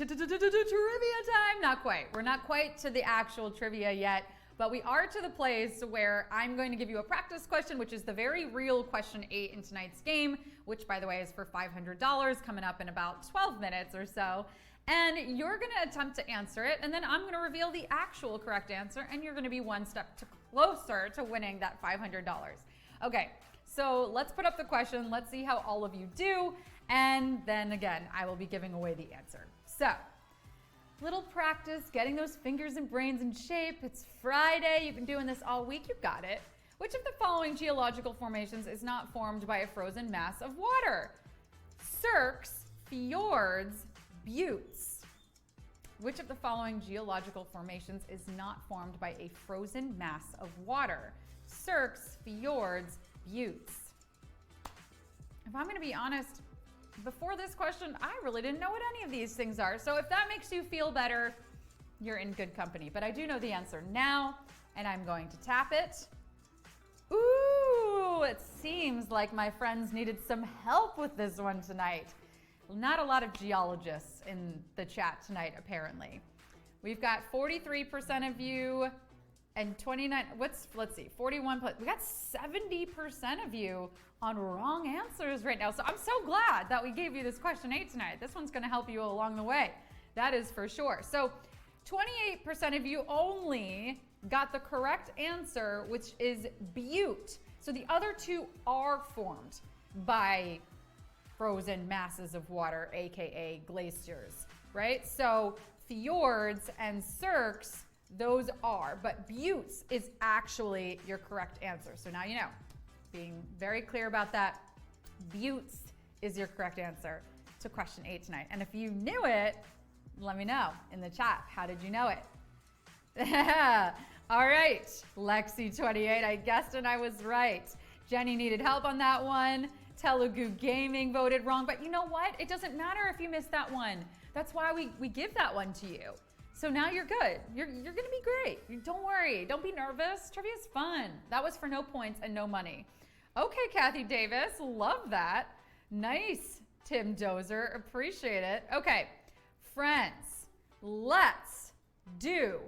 time. Not quite. We're not quite to the actual trivia yet, but we are to the place where I'm going to give you a practice question, which is the very real question 8 in tonight's game, which, by the way, is for $500 coming up in about 12 minutes or so. And you're going to attempt to answer it, and then I'm going to reveal the actual correct answer, and you're going to be one step closer to winning that $500. Okay, so let's put up the question. Let's see how all of you do. And then again, I will be giving away the answer. So, little practice, getting those fingers and brains in shape. It's Friday. You've been doing this all week. You got it. Which of the following geological formations is not formed by a frozen mass of water? Cirques, fjords, buttes. Which of the following geological formations is not formed by a frozen mass of water? Cirques, fjords, buttes. If I'm going to be honest, before this question, I really didn't know what any of these things are. So if that makes you feel better, you're in good company. But I do know the answer now, and I'm going to tap it. Ooh, it seems like my friends needed some help with this one tonight. Not a lot of geologists in the chat tonight, apparently. We've got 43% of you and 29, let's see, 41 plus, we got 70% of you on wrong answers right now. So I'm so glad that we gave you this question 8 tonight. This one's gonna help you along the way. That is for sure. So 28% of you only got the correct answer, which is butte. So the other two are formed by frozen masses of water, AKA glaciers, right? So fjords and cirques, those are, but buttes is actually your correct answer. So now you know, being very clear about that, buttes is your correct answer to question 8 tonight. And if you knew it, let me know in the chat. How did you know it? All right, Lexi28, I guessed and I was right. Jenny needed help on that one. Telugu Gaming voted wrong, but you know what? It doesn't matter if you missed that one. That's why we give that one to you. So now you're good. You're gonna be great. Don't worry, don't be nervous. Trivia is fun. That was for no points and no money. Okay, Kathy Davis, love that. Nice, Tim Dozer, appreciate it. Okay, friends, let's do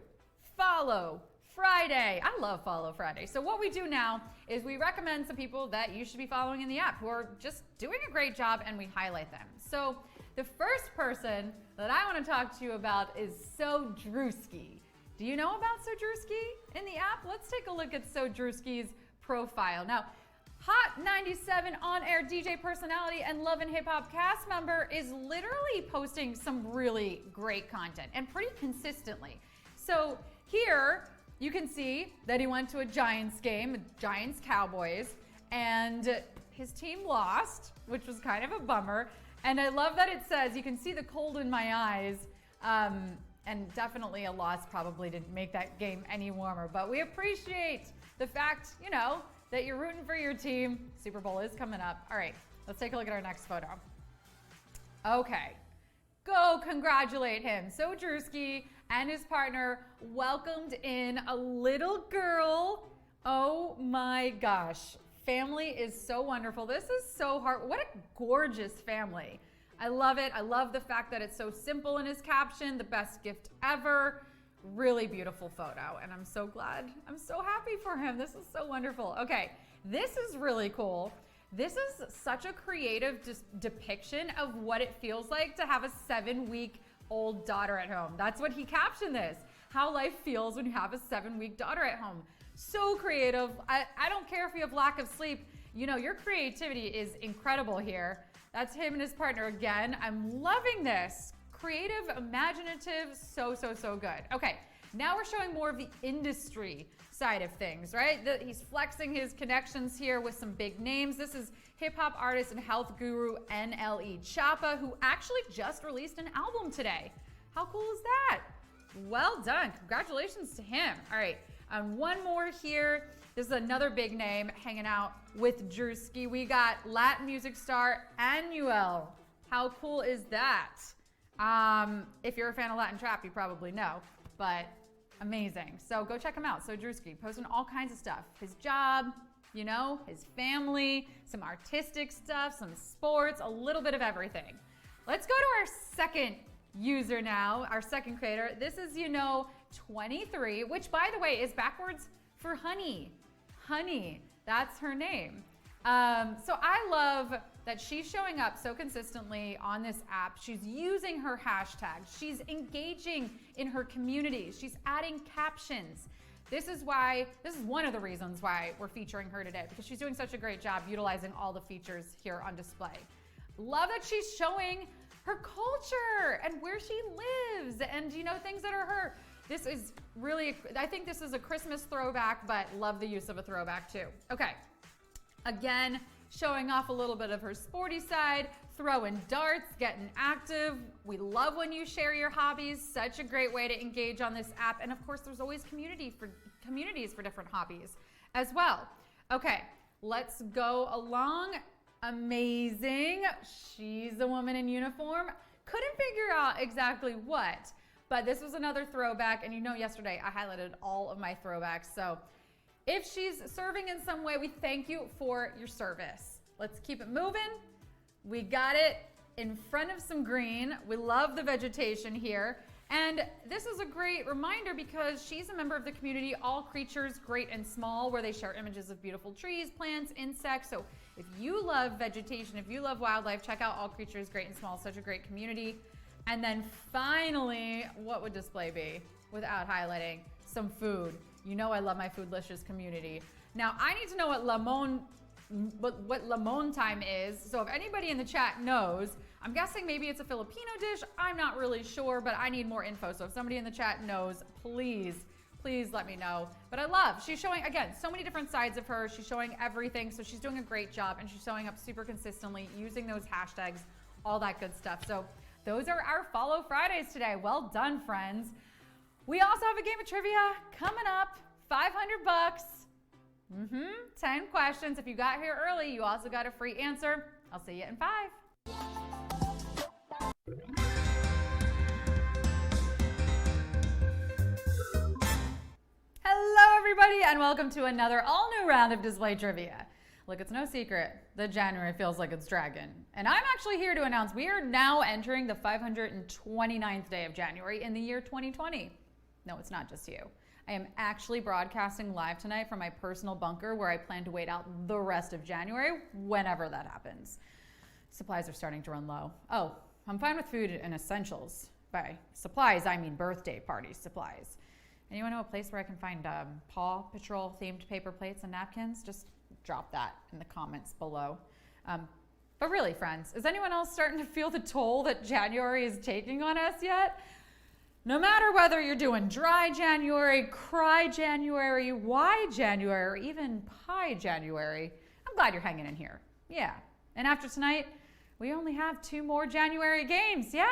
Follow Friday. I love Follow Friday. So what we do now is we recommend some people that you should be following in the app who are just doing a great job, and we highlight them. So the first person that I want to talk to you about is Sodrewski. Do you know about Sodrewski in the app? Let's take a look at Sodrewski's profile. Now, Hot 97 on-air DJ personality and Love and Hip Hop cast member is literally posting some really great content, and pretty consistently. So here you can see that he went to a Giants game, Giants Cowboys, and his team lost, which was kind of a bummer. And I love that it says, you can see the cold in my eyes, and definitely a loss probably didn't make that game any warmer. But we appreciate the fact, you know, that you're rooting for your team. Super Bowl is coming up. All right, let's take a look at our next photo. Okay, go congratulate him. Sodrewski and his partner welcomed in a little girl. Oh my gosh. Family is so wonderful. This is so hard. What a gorgeous family. I love it. I love the fact that it's so simple in his caption, the best gift ever. Really beautiful photo, and I'm so glad. I'm so happy for him. This is so wonderful. Okay, this is really cool. This is such a creative depiction of what it feels like to have a 7-week-old daughter at home. That's what he captioned this. How life feels when you have a 7-week daughter at home. So creative. I don't care if you have lack of sleep. You know, your creativity is incredible here. That's him and his partner again. I'm loving this. Creative, imaginative, so good. Okay, now we're showing more of the industry side of things, right? He's flexing his connections here with some big names. This is hip-hop artist and health guru NLE Choppa, who actually just released an album today. How cool is that? Well done. Congratulations to him. All right. One more here. This is another big name hanging out with Drewski. We got Latin music star Anuel. How cool is that? If you're a fan of Latin trap, you probably know, but amazing. So go check him out. So Drewski, posting all kinds of stuff. His job, you know, his family, some artistic stuff, some sports, a little bit of everything. Let's go to our second user now, our second creator. This is, 23, which by the way is backwards for honey. Honey, that's her name. So I love that she's showing up so consistently on this app. She's using her hashtags. She's engaging in her communities. She's adding captions. This is one of the reasons why we're featuring her today, because she's doing such a great job utilizing all the features here on display. Love that she's showing her culture and where she lives and, things that are her. This is really, I think this is a Christmas throwback, but love the use of a throwback too. Okay. Again, showing off a little bit of her sporty side, throwing darts, getting active. We love when you share your hobbies. Such a great way to engage on this app. And of course, there's always communities for different hobbies as well. Okay, let's go along. Amazing. She's a woman in uniform. Couldn't figure out exactly what, but this was another throwback. And yesterday I highlighted all of my throwbacks. So if she's serving in some way, we thank you for your service. Let's keep it moving. We got it in front of some green. We love the vegetation here. And this is a great reminder because she's a member of the community, All Creatures Great and Small, where they share images of beautiful trees, plants, insects. So if you love vegetation, if you love wildlife, check out All Creatures Great and Small. Such a great community. And then finally, what would display be without highlighting some food? I love my Foodlicious community. Now I need to know what lemon time is. So if anybody in the chat knows, I'm guessing maybe it's a Filipino dish. I'm not really sure, but I need more info. So if somebody in the chat knows, please let me know. But she's showing, again, so many different sides of her. She's showing everything. So she's doing a great job and she's showing up super consistently, using those hashtags, all that good stuff. So those are our Follow Fridays today. Well done, friends. We also have a game of trivia coming up, $500. 10 questions. If you got here early, you also got a free answer. I'll see you in 5. Hello, everybody, and welcome to another all-new round of display trivia. Look, it's no secret that January feels like it's dragging. And I'm actually here to announce we are now entering the 529th day of January in the year 2020. No, it's not just you. I am actually broadcasting live tonight from my personal bunker where I plan to wait out the rest of January, whenever that happens. Supplies are starting to run low. Oh, I'm fine with food and essentials. By supplies, I mean birthday party supplies. Anyone know a place where I can find Paw Patrol themed paper plates and napkins? Just drop that in the comments below. But really, friends, is anyone else starting to feel the toll that January is taking on us yet? No matter whether you're doing dry January, cry January, why January, or even pie January, I'm glad you're hanging in here. Yeah. And after tonight, we only have 2 more January games. Yeah.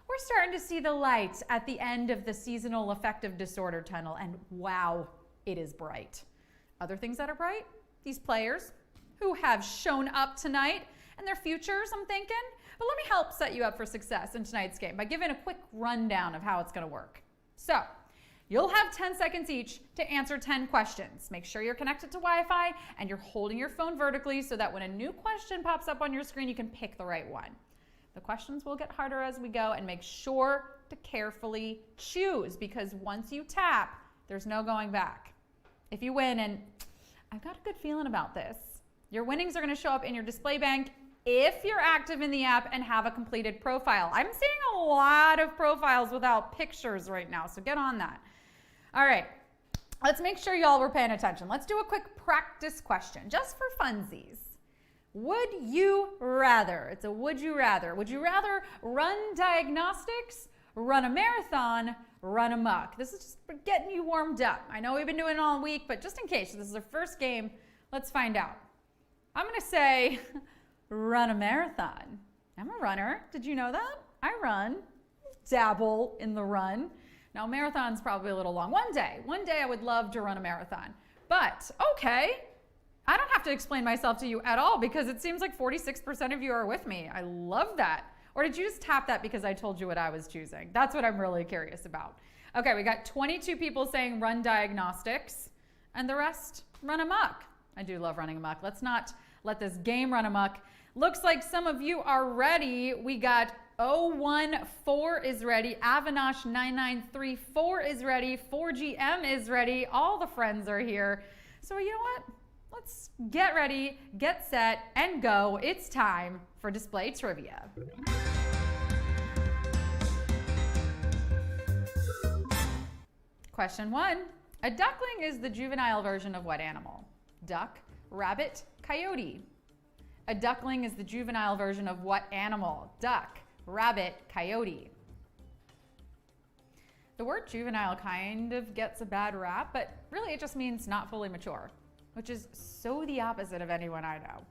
We're starting to see the light at the end of the seasonal affective disorder tunnel, and wow, it is bright. Other things that are bright? These players who have shown up tonight and their futures, I'm thinking. But let me help set you up for success in tonight's game by giving a quick rundown of how it's going to work. So, you'll have 10 seconds each to answer 10 questions. Make sure you're connected to Wi-Fi and you're holding your phone vertically so that when a new question pops up on your screen, you can pick the right one. The questions will get harder as we go, and make sure to carefully choose, because once you tap, there's no going back. If you win, and I've got a good feeling about this, your winnings are going to show up in your display bank if you're active in the app and have a completed profile. I'm seeing a lot of profiles without pictures right now, so get on that. All right, let's make sure y'all were paying attention. Let's do a quick practice question, just for funsies. Would you rather, it's a would you rather run diagnostics, run a marathon, run amok? This is just for getting you warmed up. I know we've been doing it all week, but just in case, this is our first game, let's find out. I'm gonna say run a marathon. I'm a runner. Did you know that? I run, dabble in the run. Now, marathon's probably a little long. One day I would love to run a marathon. But, okay, I don't have to explain myself to you at all because it seems like 46% of you are with me. I love that. Or did you just tap that because I told you what I was choosing? That's what I'm really curious about. Okay, we got 22 people saying run diagnostics and the rest run amok. I do love running amok. Let's not let this game run amok. Looks like some of you are ready. We got 014 is ready. Avinash 9934 is ready. 4GM is ready. All the friends are here. So you know what? Let's get ready, get set, and go. It's time for display trivia. Question 1. A duckling is the juvenile version of what animal? Duck, rabbit, coyote. A duckling is the juvenile version of what animal? Duck, rabbit, coyote. The word juvenile kind of gets a bad rap, but really it just means not fully mature, which is so the opposite of anyone I know.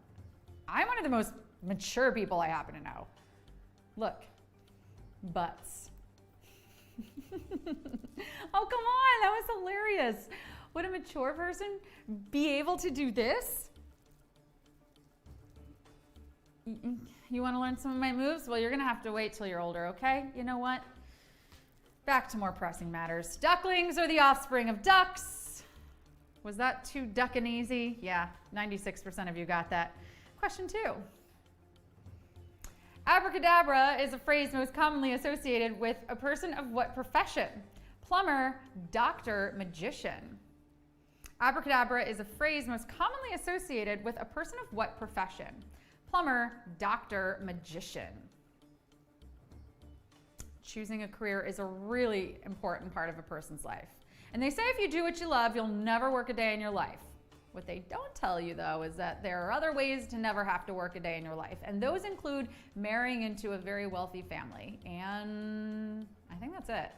I'm one of the most mature people I happen to know. Look, butts. Oh, come on, that was hilarious. Would a mature person be able to do this? You want to learn some of my moves? Well, you're going to have to wait till you're older, okay? You know what? Back to more pressing matters. Ducklings are the offspring of ducks. Was that too duckin' easy? Yeah, 96% of you got that. Question 2. Abracadabra is a phrase most commonly associated with a person of what profession? Plumber, doctor, magician. Abracadabra is a phrase most commonly associated with a person of what profession? Plumber, doctor, magician. Choosing a career is a really important part of a person's life. And they say if you do what you love, you'll never work a day in your life. What they don't tell you, though, is that there are other ways to never have to work a day in your life. And those include marrying into a very wealthy family. And I think that's it.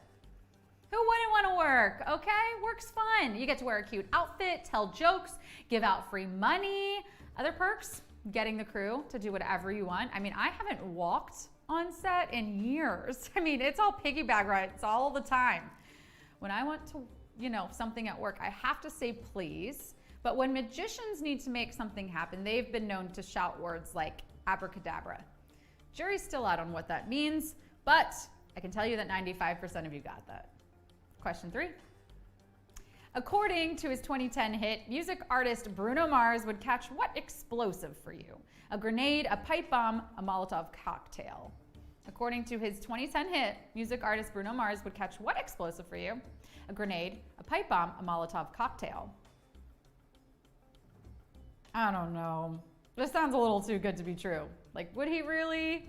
Who wouldn't want to work? Okay, work's fun. You get to wear a cute outfit, tell jokes, give out free money. Other perks, getting the crew to do whatever you want. I mean, I haven't walked on set in years. I mean, it's all piggyback rides all the time. When I want to, something at work, I have to say please. But when magicians need to make something happen, they've been known to shout words like abracadabra. Jury's still out on what that means, but I can tell you that 95% of you got that. Question 3. According to his 2010 hit, music artist Bruno Mars would catch what explosive for you? A grenade, a pipe bomb, a Molotov cocktail. According to his 2010 hit, music artist Bruno Mars would catch what explosive for you? A grenade, a pipe bomb, a Molotov cocktail. I don't know. This sounds a little too good to be true. Like, would he really?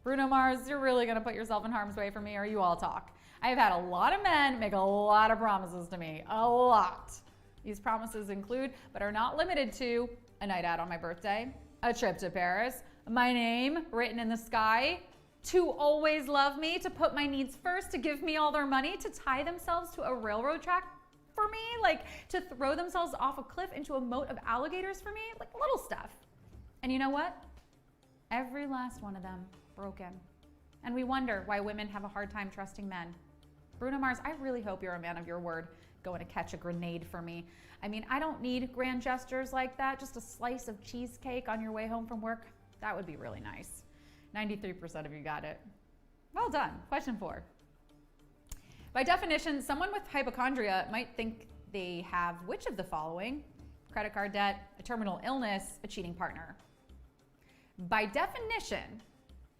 Bruno Mars, you're really gonna put yourself in harm's way for me, or you all talk? I have had a lot of men make a lot of promises to me. A lot. These promises include, but are not limited to, a night out on my birthday, a trip to Paris, my name written in the sky, to always love me, to put my needs first, to give me all their money, to tie themselves to a railroad track for me, like to throw themselves off a cliff into a moat of alligators for me, like little stuff. And you know what? Every last one of them broken. And we wonder why women have a hard time trusting men. Bruno Mars, I really hope you're a man of your word, going to catch a grenade for me. I mean, I don't need grand gestures like that, just a slice of cheesecake on your way home from work. That would be really nice. 93% of you got it. Well done. Question 4. By definition, someone with hypochondria might think they have which of the following? Credit card debt, a terminal illness, a cheating partner. By definition,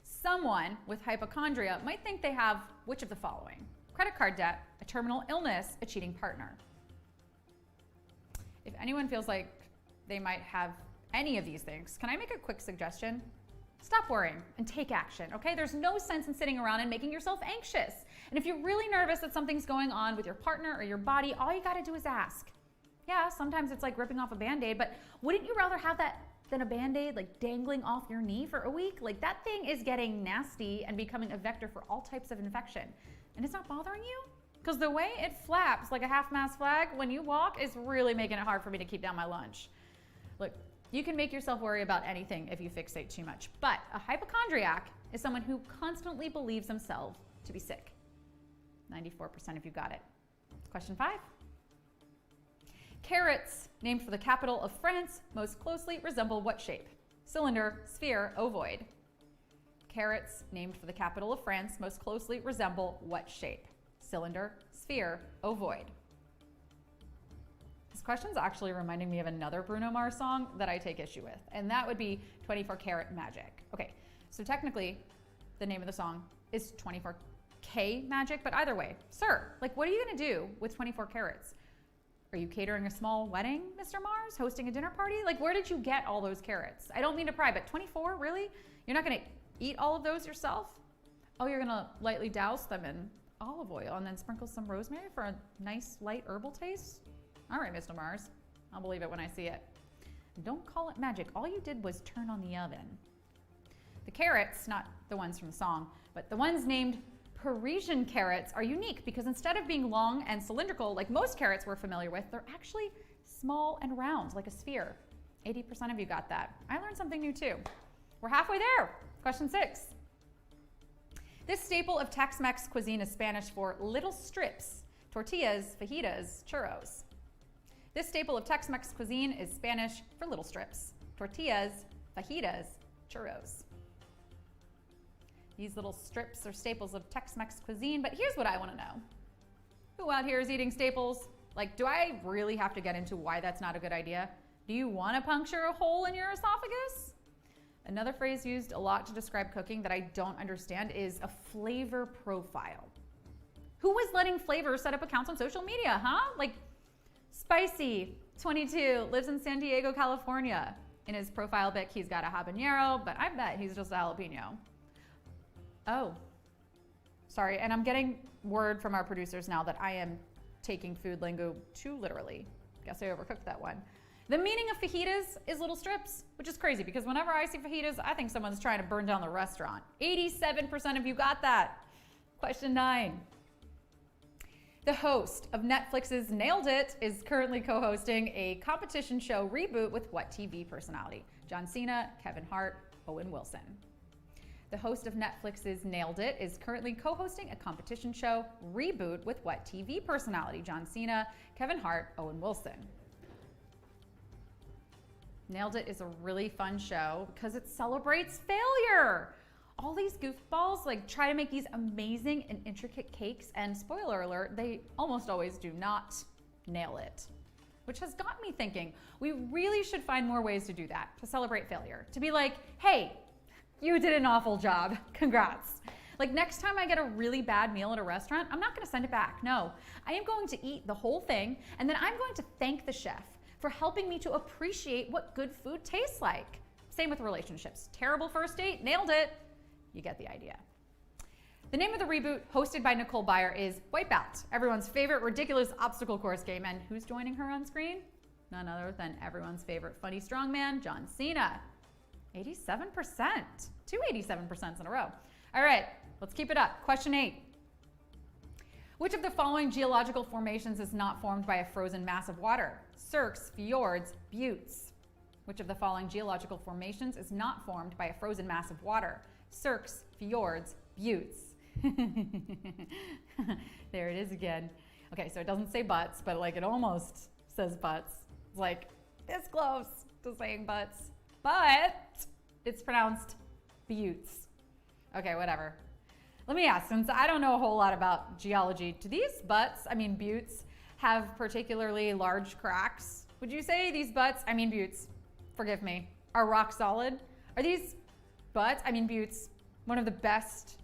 someone with hypochondria might think they have which of the following? Credit card debt, a terminal illness, a cheating partner. If anyone feels like they might have any of these things, can I make a quick suggestion? Stop worrying and take action, okay? There's no sense in sitting around and making yourself anxious. And if you're really nervous that something's going on with your partner or your body, all you gotta do is ask. Yeah, sometimes it's like ripping off a Band-Aid, but wouldn't you rather have that than a Band-Aid like dangling off your knee for a week? Like that thing is getting nasty and becoming a vector for all types of infection. And it's not bothering you? Because the way it flaps like a half-mast flag when you walk is really making it hard for me to keep down my lunch. Look, you can make yourself worry about anything if you fixate too much, but a hypochondriac is someone who constantly believes themselves to be sick. 94% of you got it. Question 5. Carrots, named for the capital of France, most closely resemble what shape? Cylinder, sphere, ovoid. Carrots, named for the capital of France, most closely resemble what shape? Cylinder, sphere, ovoid. This question's actually reminding me of another Bruno Mars song that I take issue with, and that would be 24 Karat Magic. Okay, so technically, the name of the song is 24K Magic, but either way, sir, like what are you gonna do with 24 carats? Are you catering a small wedding, Mr. Mars? Hosting a dinner party? Like where did you get all those carats? I don't mean to pry, but 24, really? You're not gonna eat all of those yourself? Oh, you're gonna lightly douse them in olive oil and then sprinkle some rosemary for a nice light herbal taste? All right, Mr. Mars, I'll believe it when I see it. Don't call it magic. All you did was turn on the oven. The carrots, not the ones from the song, but the ones named Parisian carrots are unique because instead of being long and cylindrical like most carrots we're familiar with, they're actually small and round like a sphere. 80% of you got that. I learned something new too. We're halfway there. Question 6. This staple of Tex-Mex cuisine is Spanish for little strips, tortillas, fajitas, churros. This staple of Tex-Mex cuisine is Spanish for little strips, tortillas, fajitas, churros. These little strips are staples of Tex-Mex cuisine, but here's what I want to know. Who out here is eating staples? Like, do I really have to get into why that's not a good idea? Do you want to puncture a hole in your esophagus? Another phrase used a lot to describe cooking that I don't understand is a flavor profile. Who was letting flavor set up accounts on social media, huh? Like, Spicy, 22, lives in San Diego, California. In his profile pic, he's got a habanero, but I bet he's just a jalapeno. Oh, sorry, and I'm getting word from our producers now that I am taking food lingo too literally. Guess I overcooked that one. The meaning of fajitas is little strips, which is crazy because whenever I see fajitas, I think someone's trying to burn down the restaurant. 87% of you got that. Question 9. The host of Netflix's Nailed It is currently co-hosting a competition show reboot with what TV personality? John Cena, Kevin Hart, Owen Wilson. The host of Netflix's Nailed It is currently co-hosting a competition show reboot with what TV personality? John Cena, Kevin Hart, Owen Wilson. Nailed It is a really fun show because it celebrates failure. All these goofballs like try to make these amazing and intricate cakes, and spoiler alert, they almost always do not nail it. Which has got me thinking, we really should find more ways to do that, to celebrate failure. To be like, hey, you did an awful job, congrats. Like next time I get a really bad meal at a restaurant, I'm not gonna send it back, no. I am going to eat the whole thing, and then I'm going to thank the chef for helping me to appreciate what good food tastes like. Same with relationships. Terrible first date, nailed it. You get the idea. The name of the reboot, hosted by Nicole Byer, is Wipeout, everyone's favorite ridiculous obstacle course game. And who's joining her on screen? None other than everyone's favorite funny strongman, John Cena. 87%. 2 87% in a row. All right, let's keep it up. Question 8. Which of the following geological formations is not formed by a frozen mass of water? Cirques, fjords, buttes. Which of the following geological formations is not formed by a frozen mass of water? Cirques, fjords, buttes. There it is again. Okay, so it doesn't say butts, but like it almost says butts. It's like this close to saying butts, but it's pronounced buttes. Okay, whatever. Let me ask, since I don't know a whole lot about geology, do these buttes, have particularly large cracks? Would you say these buttes, forgive me, are rock solid? Are these buttes, one of the best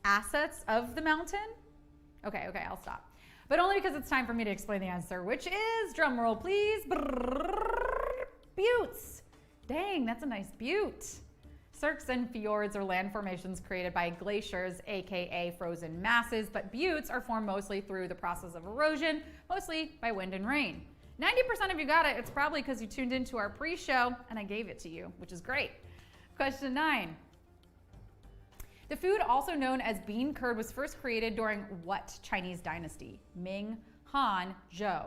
assets of the mountain? Okay, I'll stop. But only because it's time for me to explain the answer, which is, drum roll please, buttes. Dang, that's a nice butte. Cirques and fjords are land formations created by glaciers, aka frozen masses, but buttes are formed mostly through the process of erosion, mostly by wind and rain. 90% of you got it. It's probably because you tuned into our pre-show and I gave it to you, which is great. Question 9. The food, also known as bean curd, was first created during what Chinese dynasty? Ming, Han, Zhou.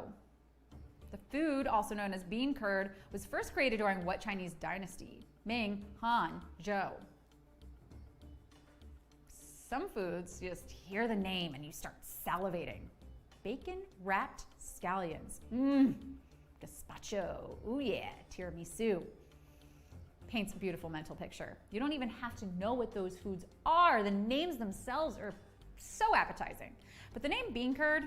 The food, also known as bean curd, was first created during what Chinese dynasty? Ming, Han, Zhou. Some foods, you just hear the name and you start salivating. Bacon wrapped scallions. Gazpacho. Ooh yeah, tiramisu. Paints a beautiful mental picture. You don't even have to know what those foods are. The names themselves are so appetizing. But the name bean curd,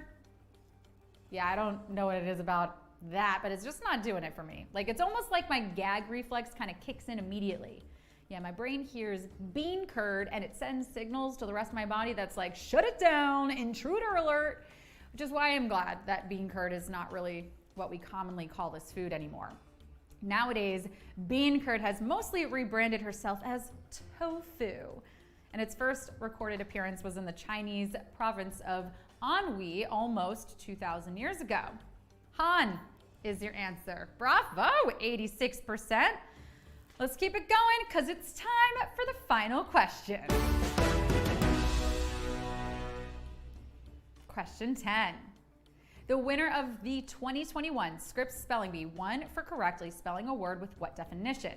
yeah, I don't know what it is about that, but it's just not doing it for me. Like, it's almost like my gag reflex kind of kicks in immediately. Yeah, my brain hears bean curd and it sends signals to the rest of my body that's like, shut it down, intruder alert, which is why I'm glad that bean curd is not really what we commonly call this food anymore. Nowadays, bean curd has mostly rebranded herself as tofu, and its first recorded appearance was in the Chinese province of Anhui almost 2,000 years ago. Han is your answer. Bravo, 86%. Let's keep it going because it's time for the final question. Question 10. The winner of the 2021 Scripps Spelling Bee won for correctly spelling a word with what definition?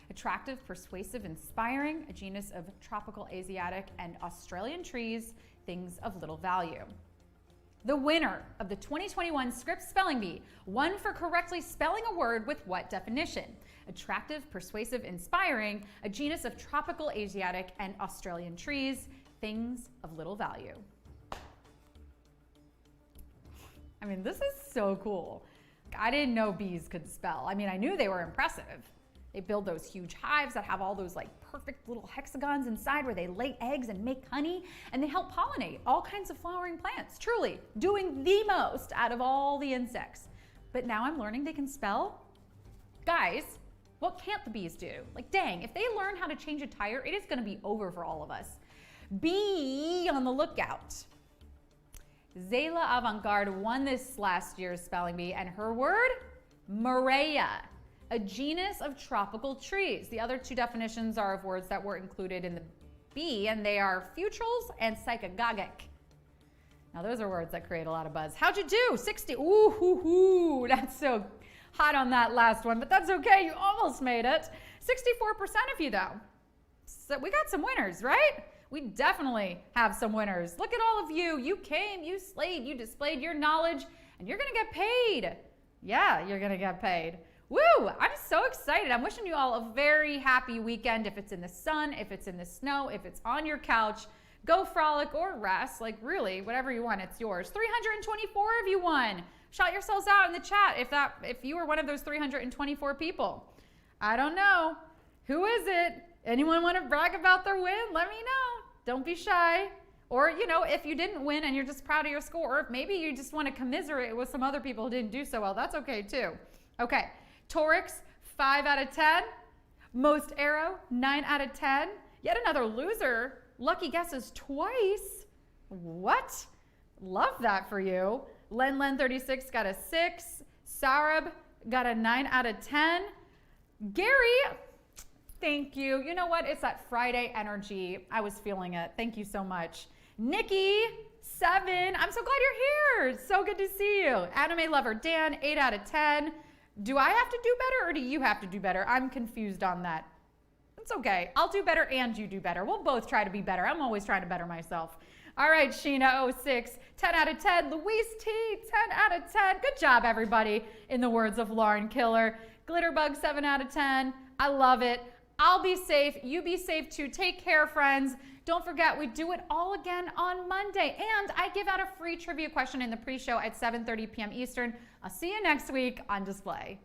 Attractive, persuasive, inspiring, a genus of tropical Asiatic and Australian trees, things of little value. The winner of the 2021 Scripps Spelling Bee won for correctly spelling a word with what definition? Attractive, persuasive, inspiring, a genus of tropical Asiatic and Australian trees, things of little value. I mean, this is so cool. I didn't know bees could spell. I mean, I knew they were impressive. They build those huge hives that have all those like perfect little hexagons inside where they lay eggs and make honey, and they help pollinate all kinds of flowering plants. Truly, doing the most out of all the insects. But now I'm learning they can spell. Guys, what can't the bees do? Like, dang, if they learn how to change a tire, it is gonna be over for all of us. Be on the lookout. Zayla Avantgarde won this last year's spelling bee, and her word, Morea, a genus of tropical trees. The other two definitions are of words that were included in the bee, and they are futrals and psychagogic. Now those are words that create a lot of buzz. How'd you do? 60, ooh, that's so hot on that last one, but that's okay, you almost made it. 64% of you though. So we got some winners, right? We definitely have some winners. Look at all of you. You came, you slayed, you displayed your knowledge, and you're gonna get paid. Yeah, you're gonna get paid. Woo, I'm so excited. I'm wishing you all a very happy weekend. If it's in the sun, if it's in the snow, if it's on your couch, go frolic or rest. Like really, whatever you want, it's yours. 324 of you won. Shout yourselves out in the chat if you were one of those 324 people. I don't know. Who is it? Anyone want to brag about their win? Let me know. Don't be shy. Or, you know, if you didn't win and you're just proud of your score, or if maybe you just want to commiserate with some other people who didn't do so well, that's okay too. Okay, Torix, 5 out of 10. Most Arrow, 9 out of 10. Yet another loser. Lucky guesses twice. What? Love that for you. Len36 got a 6. Sarab got a 9 out of 10. Gary, thank you. You know what? It's that Friday energy. I was feeling it. Thank you so much. Nikki, 7. I'm so glad you're here. It's so good to see you. Anime Lover Dan, 8 out of 10. Do I have to do better or do you have to do better? I'm confused on that. It's okay. I'll do better and you do better. We'll both try to be better. I'm always trying to better myself. All right, Sheena, 06, 10 out of 10. Louise T, 10 out of 10. Good job, everybody, in the words of Lauren Killer. Glitterbug, 7 out of 10. I love it. I'll be safe. You be safe too. Take care, friends. Don't forget, we do it all again on Monday. And I give out a free trivia question in the pre-show at 7:30 p.m. Eastern. I'll see you next week on display.